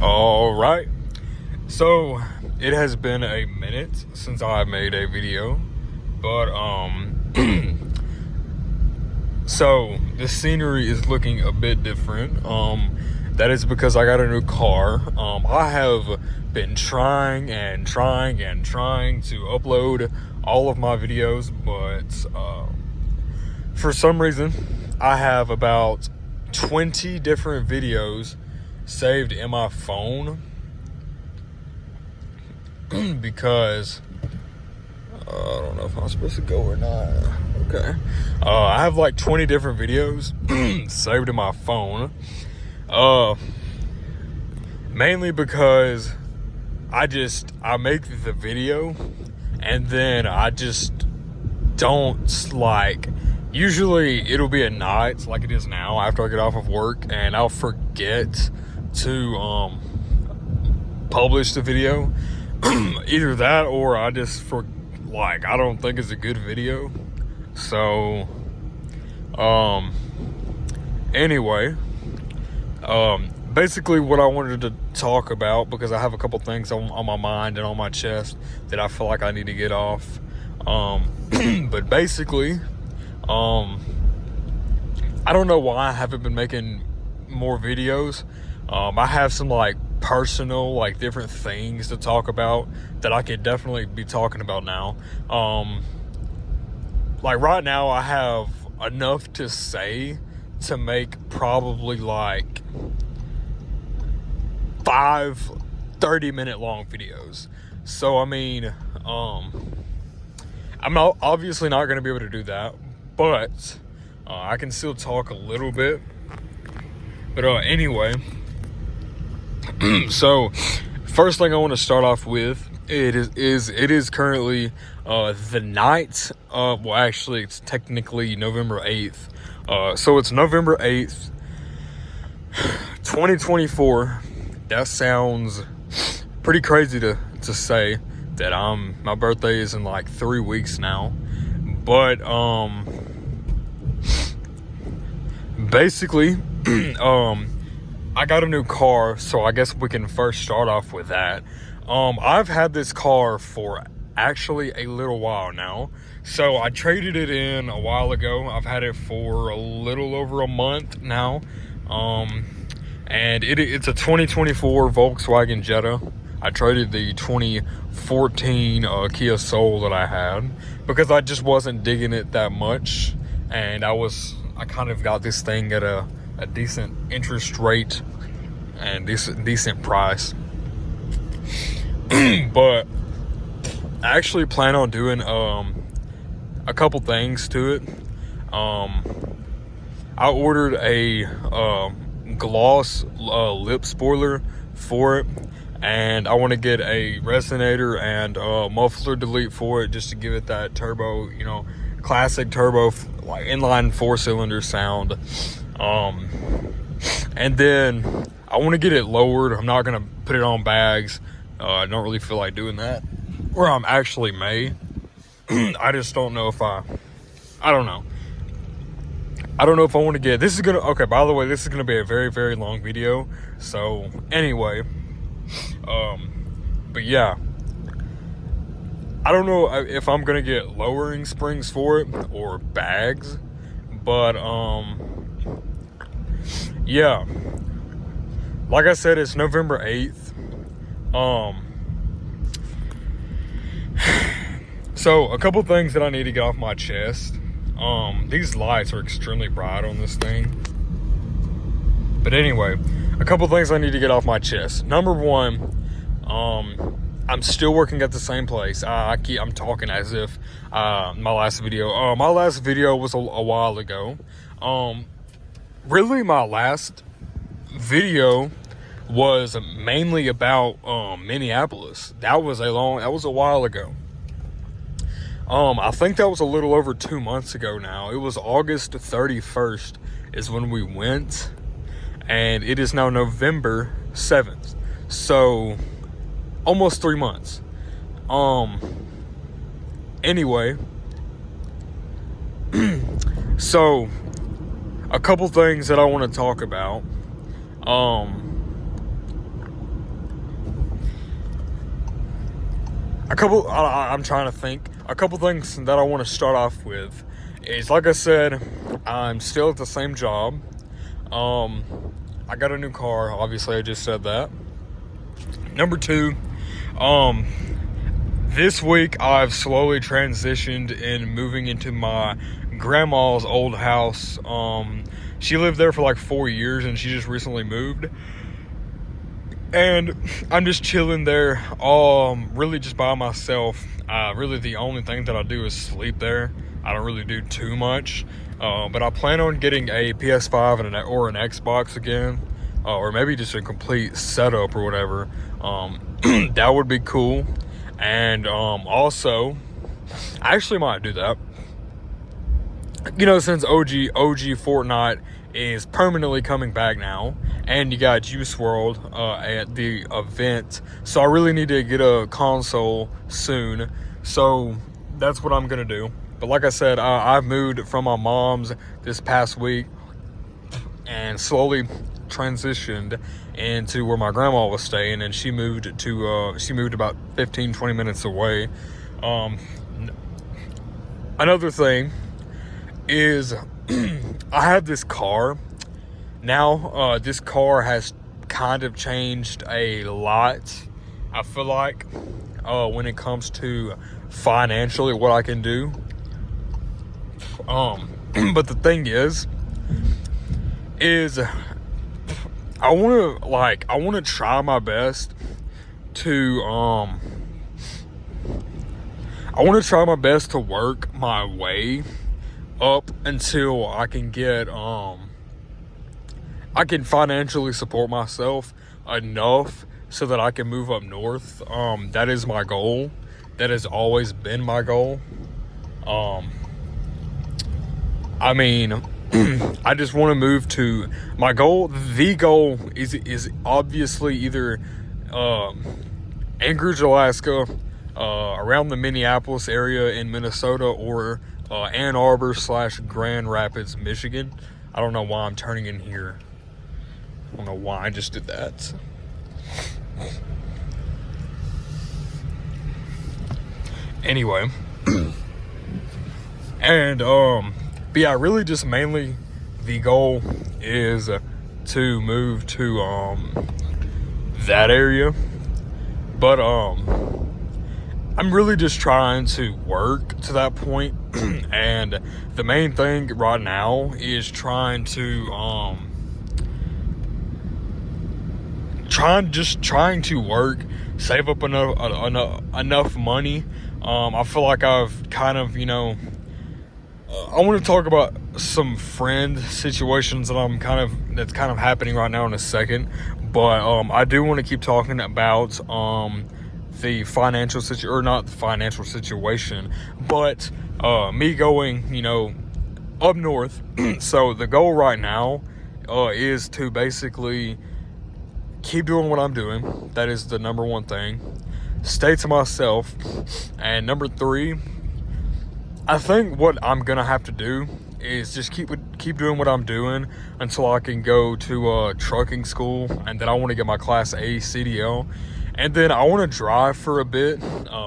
All right. So it has been a minute since I made a video, but so the scenery is looking a bit different. That is because I got a new car. I have been trying to upload all of my videos, but for some reason I have about 20 different videos saved in my phone because I don't know if I'm supposed to go or not. Okay. I have like 20 different videos saved in my phone. Mainly because I make the video and then I just don't usually it'll be at night like it is now after I get off of work, and I'll forget to publish the video. Either that or I just I don't think it's a good video. So anyway, basically what I wanted to talk about, because I have a couple things on my mind and on my chest that I feel like I need to get off. But basically, I don't know why I haven't been making more videos. I have some personal different things to talk about that I could definitely be talking about now. Right now I have enough to say to make probably 5 30-minute long videos. So I mean, I'm obviously not going to be able to do that, but I can still talk a little bit. But anyway, so first thing I want to start off with, it is currently the night of, well, actually it's technically November 8th. So it's November 8th, 2024. That sounds pretty crazy to say that my birthday is in 3 weeks now. But basically, I got a new car, so I guess we can first start off with that. I've had this car for actually a little while now. So I traded it in a while ago. I've had it for a little over a month now. And it's a 2024 Volkswagen Jetta. I traded the 2014 Kia Soul that I had because I just wasn't digging it that much, and I kind of got this thing at a decent interest rate and decent price. But I actually plan on doing a couple things to it. I ordered a gloss lip spoiler for it, and I want to get a resonator and muffler delete for it, just to give it that turbo, classic turbo inline 4-cylinder sound. And then I want to get it lowered. I'm not gonna put it on bags. I don't really feel like doing that, or I'm actually may. I just don't know if I don't know. I don't know if I want to get, okay, by the way, this is going to be a very, very long video. So anyway, but yeah, I don't know if I'm going to get lowering springs for it or bags, but, yeah, like I said, it's November 8th. So a couple things that I need to get off my chest. These lights are extremely bright on this thing. But anyway, a couple things I need to get off my chest. Number one, I'm still working at the same place. I'm talking as if my last video was a while ago. Really, my last video was mainly about Minneapolis. That was a while ago. I think that was a little over 2 months ago now. It was August 31st is when we went, and it is now November 7th. So almost 3 months. Anyway, so a couple things that I want to talk about. I'm trying to think. A couple things that I want to start off with is, like I said, I'm still at the same job. I got a new car. Obviously, I just said that. Number two, this week I've slowly transitioned in moving into my grandma's old house. She lived there for like 4 years and she just recently moved. And I'm just chilling there, really just by myself. Really the only thing that I do is sleep there. I don't really do too much. But I plan on getting a PS5 or an Xbox again. Or maybe just a complete setup or whatever. That would be cool. And also, I actually might do that. You know, since OG Fortnite is permanently coming back now, and you got Juice WRLD at the event, so I really need to get a console soon. So that's what I'm gonna do. But like I said, I've moved from my mom's this past week and slowly transitioned into where my grandma was staying, and she moved about 15-20 minutes away. Another thing is I have this car now. This car has kind of changed a lot, I feel like, when it comes to financially what I can do. But the thing is I want to try my best to work my way up until I can get I can financially support myself enough so that I can move up north. That is my goal. That has always been my goal. I mean, I just want to move to my goal. The goal is obviously either Anchorage, Alaska, around the Minneapolis area in Minnesota, or Ann Arbor / Grand Rapids, Michigan. I don't know why I'm turning in here. I don't know why I just did that. Anyway. And but yeah, really just mainly the goal is to move to that area. But I'm really just trying to work to that point. And the main thing right now is trying to work, save up enough money. I feel like I've kind of, I want to talk about some friend situations that's kind of happening right now in a second. But I do want to keep talking about the financial situation, or not the financial situation, but me going, up north. So the goal right now is to basically keep doing what I'm doing. That is the number one thing. Stay to myself. And number three, I think what I'm gonna have to do is just keep doing what I'm doing until I can go to trucking school, and then I want to get my Class A CDL, and then I want to drive for a bit,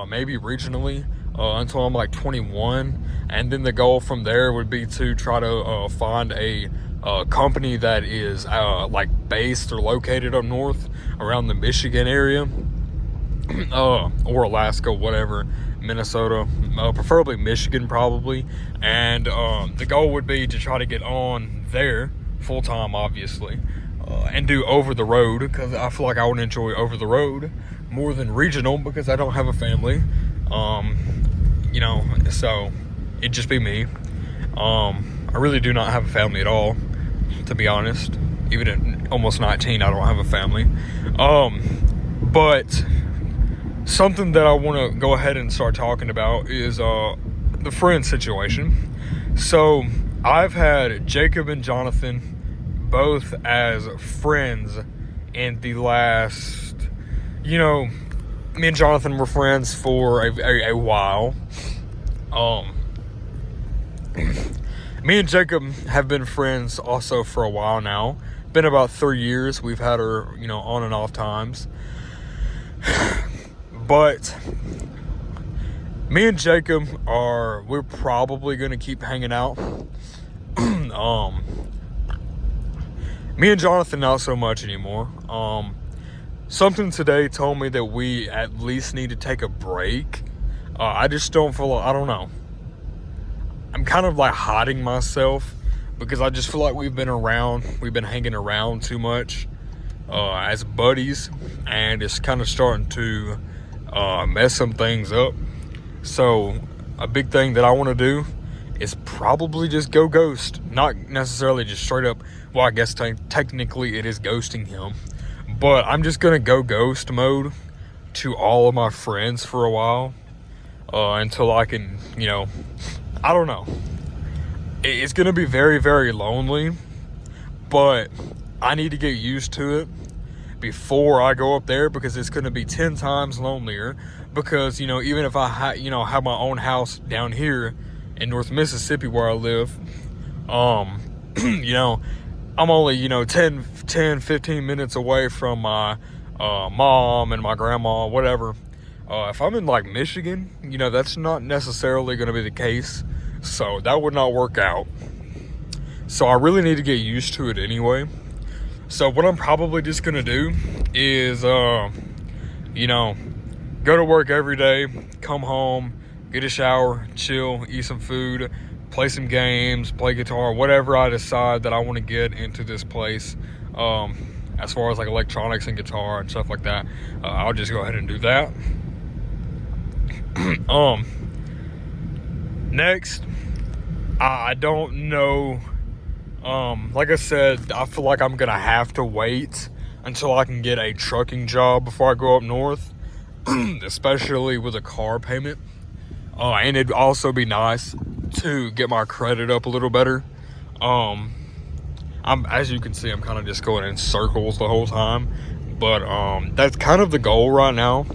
maybe regionally, until I'm like 21, and then the goal from there would be to try to find a company that is like based or located up north around the Michigan area, or Alaska, whatever. Minnesota, preferably Michigan, probably. And the goal would be to try to get on there full time, obviously, and do over the road, because I feel like I would enjoy over the road more than regional, because I don't have a family. So it'd just be me. I really do not have a family at all, to be honest. Even at almost 19, I don't have a family. But something that I want to go ahead and start talking about is the friend situation. So I've had Jacob and Jonathan both as friends in the last, me and Jonathan were friends for a while. Me and Jacob have been friends also for a while now. Been about 3 years. We've had her, on and off times. But Me and Jacob we're probably gonna keep hanging out. Me and Jonathan not so much anymore. Something today told me that we at least need to take a break. I just don't feel like, I don't know. I'm kind of like hiding myself because I just feel like we've been hanging around too much as buddies, and it's kind of starting to mess some things up. So a big thing that I want to do is probably just go ghost. Not necessarily just straight up, well, I guess technically it is ghosting him, but I'm just going to go ghost mode to all of my friends for a while until I can, I don't know. It's going to be very, very lonely, but I need to get used to it before I go up there, because it's going to be 10 times lonelier. Because, even if I have my own house down here in North Mississippi where I live, I'm only, 10, 15 minutes away from my mom and my grandma, whatever. If I'm in like Michigan, that's not necessarily going to be the case. So that would not work out. So I really need to get used to it anyway. So what I'm probably just going to do is, go to work every day, come home, get a shower, chill, eat some food, play some games, play guitar, whatever I decide that I want to get into this place. As far as like electronics and guitar and stuff like that, I'll just go ahead and do that. Next, I don't know. Like I said, I feel like I'm gonna have to wait until I can get a trucking job before I go up north, especially with a car payment. And it'd also be nice to get my credit up a little better. As you can see, I'm kind of just going in circles the whole time, but that's kind of the goal right now.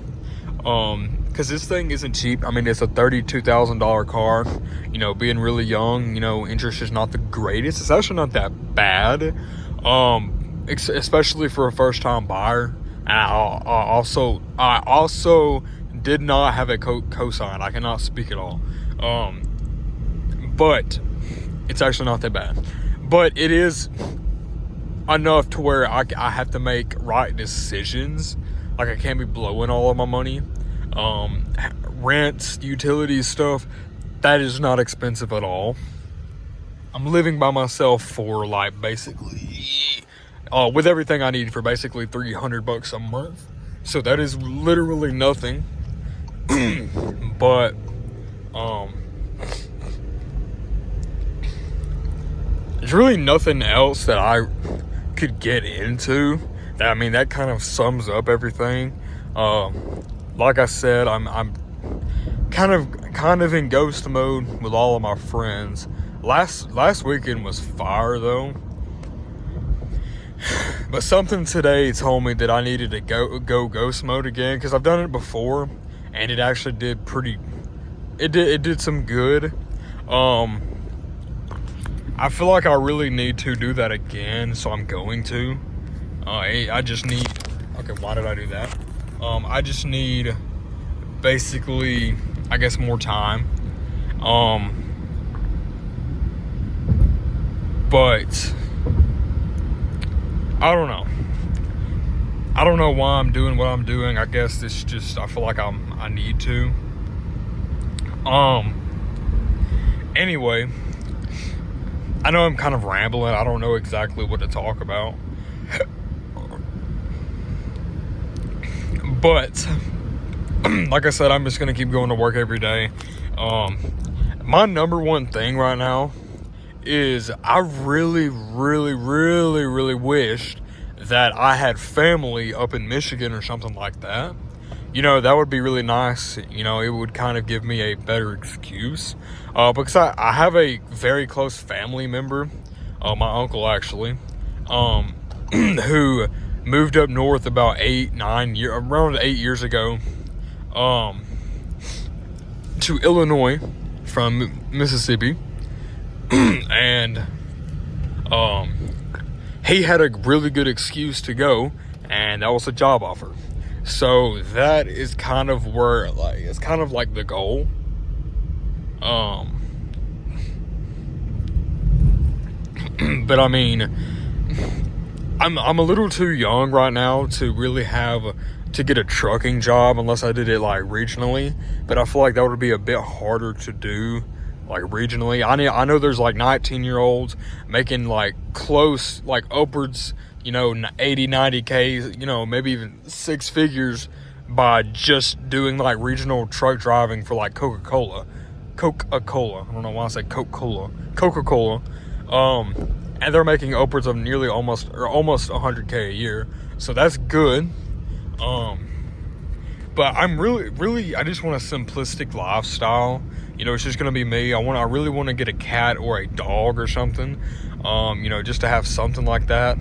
Because this thing isn't cheap. I mean, it's a $32,000 car. Being really young, interest is not the greatest. It's actually not that bad, especially for a first-time buyer. And I also did not have a cosign. I cannot speak at all. But it's actually not that bad. But it is enough to where I have to make right decisions. Like, I can't be blowing all of my money. Rents, utilities, stuff, that is not expensive at all. I'm living by myself for like basically with everything I need for basically $300 a month. So that is literally nothing. But there's really nothing else that I could get into. That kind of sums up everything. Like I said, I'm kind of in ghost mode with all of my friends. Last weekend was fire though. But something today told me that I needed to go ghost mode again, because I've done it before and it actually did it did some good. I feel like I really need to do that again, so I'm going to. I just need, okay, why did I do that? I just need basically, I guess, more time. But I don't know. I don't know why I'm doing what I'm doing. I guess it's just, I feel like I need to. Anyway, I know I'm kind of rambling. I don't know exactly what to talk about. But like I said, I'm just gonna keep going to work every day. My number one thing right now is I really, really, really, really wished that I had family up in Michigan or something like that. That would be really nice. It would kind of give me a better excuse. Because I have a very close family member, my uncle actually, who moved up north about around 8 years ago, to Illinois from Mississippi. And he had a really good excuse to go, and that was a job offer. So that is kind of where, it's kind of like the goal. But I mean, I'm a little too young right now to really to get a trucking job unless I did it like regionally. But I feel like that would be a bit harder to do like regionally. I know there's like 19-year-olds making like close, like upwards, 80, 90K, maybe even six figures by just doing like regional truck driving for like Coca-Cola. I don't know why I say Coca-Cola. And they're making upwards of nearly almost 100K a year. So that's good. But I'm really, I just want a simplistic lifestyle. It's just gonna be me. I really want to get a cat or a dog or something. Just to have something like that.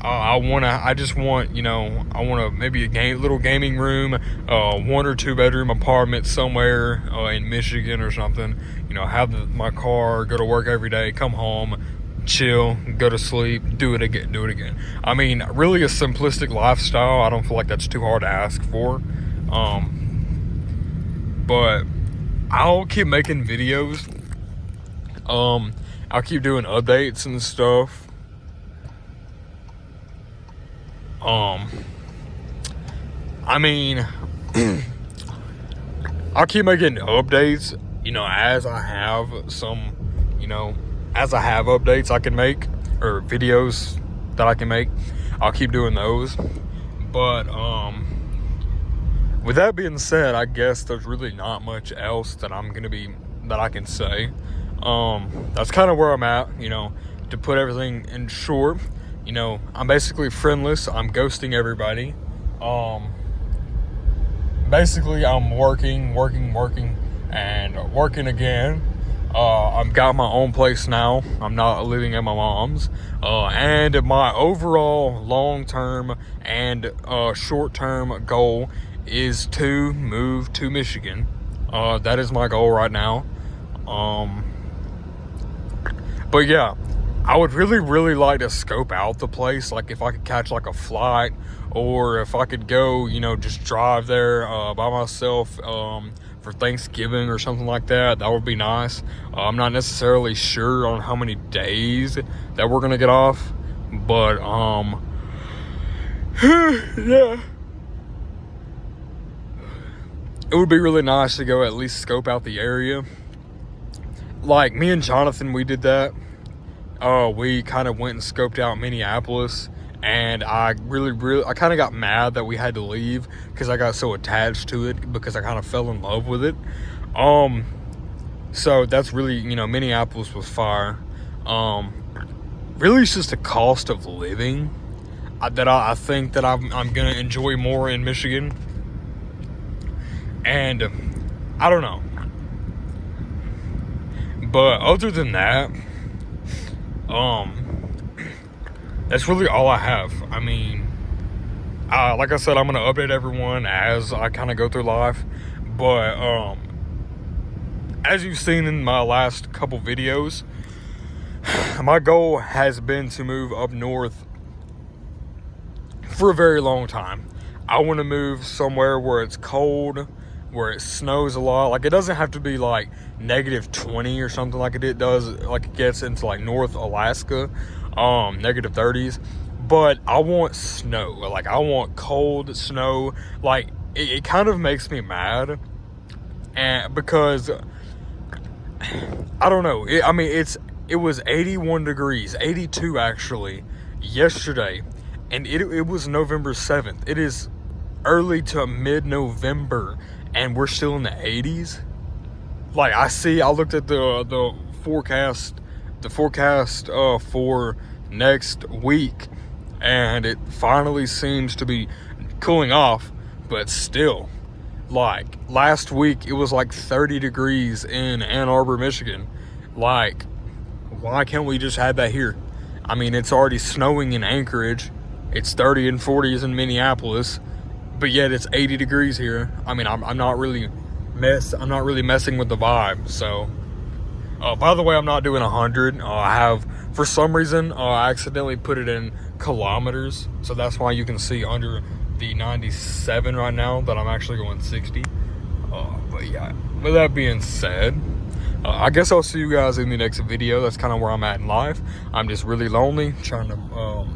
I want maybe a little gaming room, 1 or 2 bedroom apartment somewhere in Michigan or something. Have my car, go to work every day, come home, chill, go to sleep, do it again. I mean, really a simplistic lifestyle. I don't feel like that's too hard to ask for. But I'll keep making videos. I'll keep doing updates and stuff. I mean, I'll keep making updates, as I have updates I can make, or videos that I can make. I'll keep doing those. But, with that being said, I guess there's really not much else that I can say. That's kind of where I'm at, to put everything in short. I'm basically friendless. I'm ghosting everybody. Basically, I'm working, and working again. I've got my own place now. I'm not living at my mom's. And my overall long-term and short-term goal is to move to Michigan. That is my goal right now. But yeah, I would really like to scope out the place. Like if I could catch like a flight, or if I could go, just drive there by myself for Thanksgiving or something like that. That would be nice. I'm not necessarily sure on how many days that we're gonna get off, but yeah, it would be really nice to go at least scope out the area. Like me and Jonathan, we did that. We kind of went and scoped out Minneapolis, and I kind of got mad that we had to leave because I got so attached to it, because I kind of fell in love with it. So that's really, Minneapolis was fire. Really it's just the cost of living that I think that I'm gonna enjoy more in Michigan. And I don't know, but other than that, that's really all I have. I mean, like I said, I'm gonna update everyone as I kind of go through life. But as you've seen in my last couple videos, my goal has been to move up north for a very long time. I want to move somewhere where it's cold, where it snows a lot. Like, it doesn't have to be like -20 or something like it does, like it gets into like North Alaska, -30s. But I want snow. Like, I want cold snow. Like, it kind of makes me mad, and because I don't know. It was 81 degrees, 82 actually, yesterday, and it was November 7th. It is early to mid-November, and we're still in the 80s. Like, I looked at the forecast for next week, and it finally seems to be cooling off, but still, like, last week it was like 30 degrees in Ann Arbor, Michigan. Like, why can't we just have that here? I mean, it's already snowing in Anchorage. It's 30 and 40s in Minneapolis, but yet it's 80 degrees here. I mean, I'm not really messing with the vibe. So, by the way, I'm not doing 100. I have, for some reason, I accidentally put it in kilometers, so that's why you can see under the 97 right now that I'm actually going 60. But yeah, with that being said, I guess I'll see you guys in the next video. That's kind of where I'm at in life. I'm just really lonely, trying to, not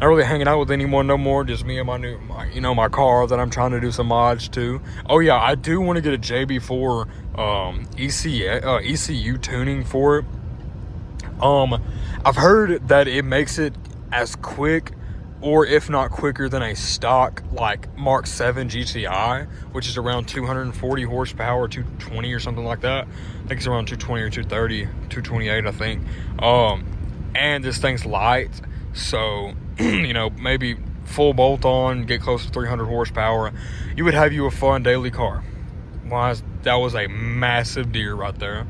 really hanging out with anyone no more. Just me and my car that I'm trying to do some mods to. Oh yeah, I do want to get a JB4 ECU tuning for it. I've heard that it makes it as quick, or if not quicker, than a stock like Mark 7 GTI, which is around 240 horsepower, 220 or something like that. I think it's around 220 or 230, 228, I think. And this thing's light, so maybe full bolt on, get close to 300 horsepower, you would have you a fun daily car. Wow, that was a massive deer right there.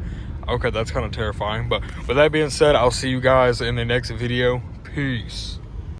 Okay, that's kind of terrifying. But with that being said, I'll see you guys in the next video. Peace.